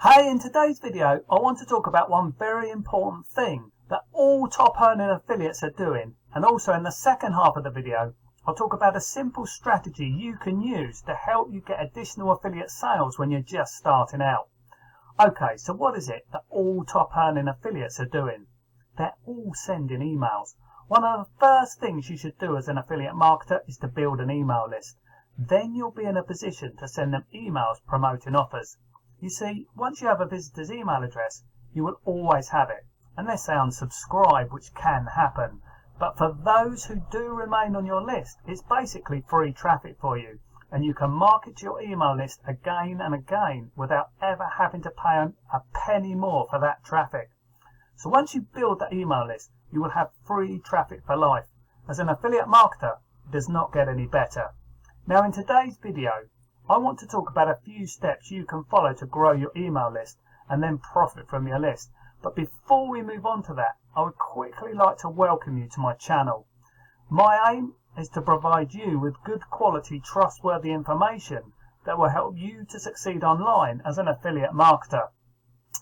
Hey, in today's video, I want to talk about one very important thing that all top earning affiliates are doing. And also in the second half of the video, I'll talk about a simple strategy you can use to help you get additional affiliate sales when you're just starting out. Okay, so what is it that all top earning affiliates are doing? They're all sending emails. One of the first things you should do as an affiliate marketer is to build an email list. Then you'll be in a position to send them emails promoting offers. You see, once you have a visitor's email address, you will always have it, unless they unsubscribe, which can happen. But for those who do remain on your list, it's basically free traffic for you, and you can market your email list again and again without ever having to pay a penny more for that traffic. So once you build that email list, you will have free traffic for life. As an affiliate marketer, it does not get any better. Now in today's video, I want to talk about a few steps you can follow to grow your email list and then profit from your list. But before we move on to that, I would quickly like to welcome you to my channel. My aim is to provide you with good quality, trustworthy information that will help you to succeed online as an affiliate marketer.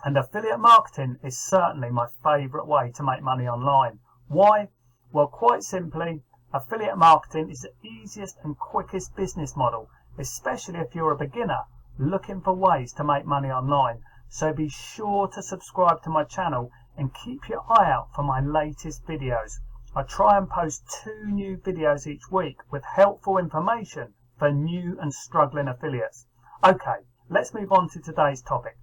And affiliate marketing is certainly my favourite way to make money online. Why? Well, quite simply, affiliate marketing is the easiest and quickest business model, especially if you're a beginner looking for ways to make money online. So be sure to subscribe to my channel and keep your eye out for my latest videos. I try and post 2 new videos each week with helpful information for new and struggling affiliates. Okay, let's move on to today's topic: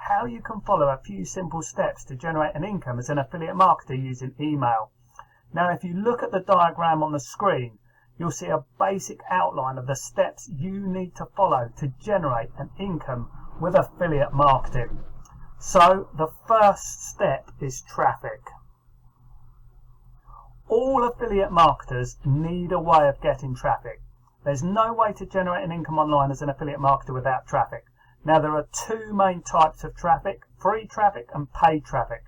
how you can follow a few simple steps to generate an income as an affiliate marketer using email. Now, if you look at the diagram on the screen, you'll see a basic outline of the steps you need to follow to generate an income with affiliate marketing. So the first step is traffic. All affiliate marketers need a way of getting traffic. There's no way to generate an income online as an affiliate marketer without traffic. Now, there are 2 main types of traffic: free traffic and paid traffic.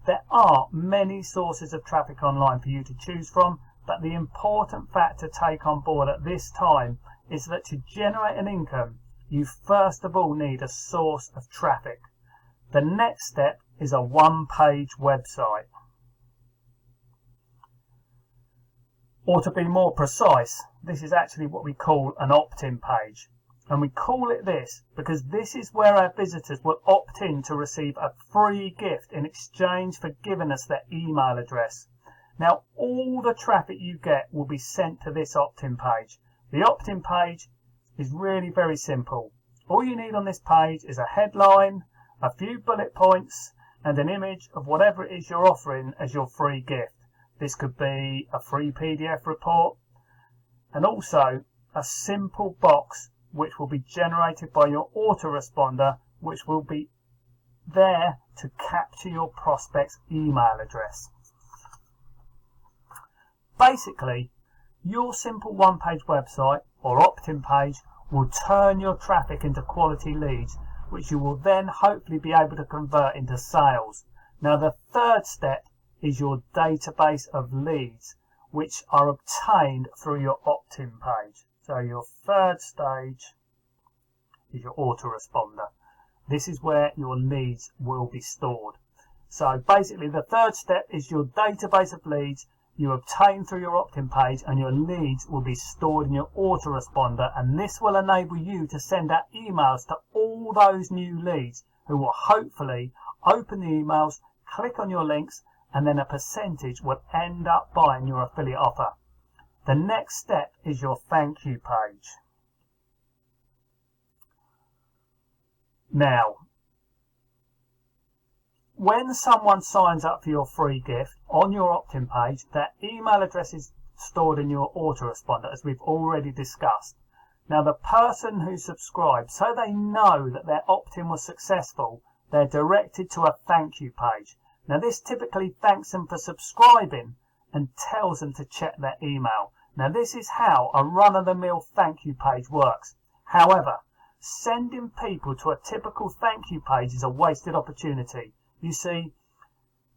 There are many sources of traffic online for you to choose from, but the important fact to take on board at this time is that to generate an income, you first of all need a source of traffic. The next step is a one-page website. Or to be more precise, this is actually what we call an opt-in page. And we call it this because this is where our visitors will opt in to receive a free gift in exchange for giving us their email address. Now, all the traffic you get will be sent to this opt-in page. The opt-in page is really very simple. All you need on this page is a headline, a few bullet points, and an image of whatever it is you're offering as your free gift. This could be a free PDF report, and also a simple box which will be generated by your autoresponder, which will be there to capture your prospect's email address. Basically, your simple one-page website or opt-in page will turn your traffic into quality leads, which you will then hopefully be able to convert into sales. Now, the third step is your database of leads, which are obtained through your opt-in page. So your third stage is your autoresponder. This is where your leads will be stored. So basically, the third step is your database of leads you obtain through your opt-in page, and your leads will be stored in your autoresponder, and this will enable you to send out emails to all those new leads who will hopefully open the emails, click on your links, and then a percentage will end up buying your affiliate offer. The next step is your thank you page. Now, when someone signs up for your free gift on your opt-in page, their email address is stored in your autoresponder, as we've already discussed. Now, the person who subscribes, so they know that their opt-in was successful, they're directed to a thank you page. Now, this typically thanks them for subscribing and tells them to check their email. Now, this is how a run-of-the-mill thank you page works. However, sending people to a typical thank you page is a wasted opportunity. You see,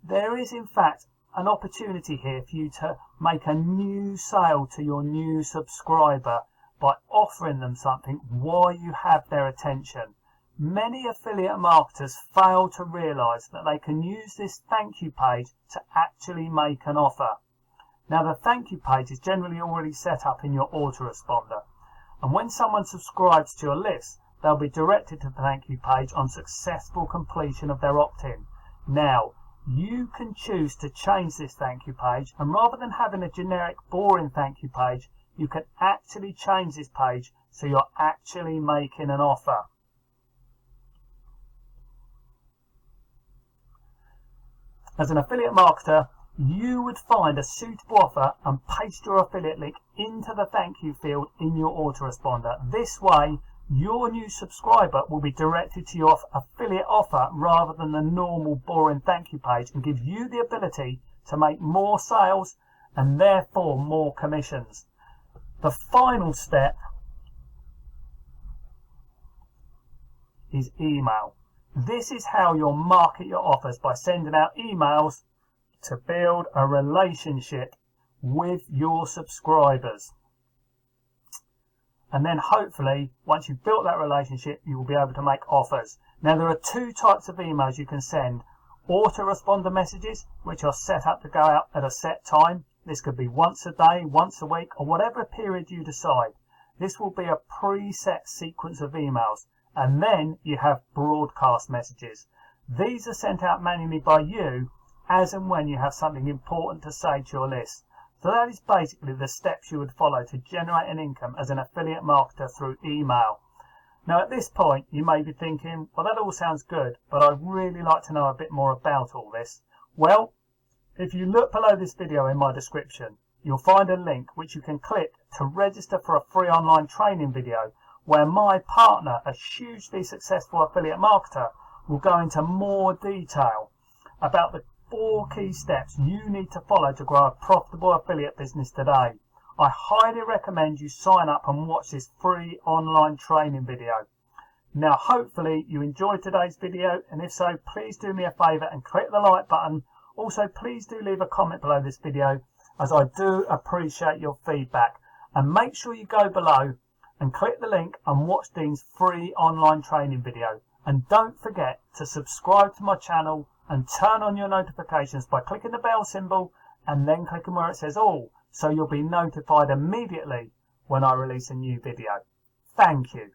there is in fact an opportunity here for you to make a new sale to your new subscriber by offering them something while you have their attention. Many affiliate marketers fail to realise that they can use this thank you page to actually make an offer. Now, the thank you page is generally already set up in your autoresponder, and when someone subscribes to your list, they'll be directed to the thank you page on successful completion of their opt-in. Now, you can choose to change this thank you page, and rather than having a generic boring thank you page, you can actually change this page so you're actually making an offer. As an affiliate marketer, you would find a suitable offer and paste your affiliate link into the thank you field in your autoresponder. This way, your new subscriber will be directed to your affiliate offer rather than the normal boring thank you page, and give you the ability to make more sales and therefore more commissions. The final step is email. This is how you'll market your offers, by sending out emails to build a relationship with your subscribers. And then hopefully, once you've built that relationship, you will be able to make offers. Now, there are two types of emails you can send. Autoresponder messages, which are set up to go out at a set time. This could be once a day, once a week, or whatever period you decide. This will be a preset sequence of emails. And then you have broadcast messages. These are sent out manually by you as and when you have something important to say to your list. So that is basically the steps you would follow to generate an income as an affiliate marketer through email. Now, at this point, you may be thinking, well, that all sounds good, but I'd really like to know a bit more about all this. Well, if you look below this video in my description, you'll find a link which you can click to register for a free online training video, where my partner, a hugely successful affiliate marketer, will go into more detail about the 4 key steps you need to follow to grow a profitable affiliate business today. I highly recommend you sign up and watch this free online training video. Now, hopefully you enjoyed today's video, and if so, please do me a favour and click the like button. Also, please do leave a comment below this video, as I do appreciate your feedback. And make sure you go below and click the link and watch Dean's free online training video. And don't forget to subscribe to my channel and turn on your notifications by clicking the bell symbol and then clicking where it says all, so you'll be notified immediately when I release a new video. Thank you.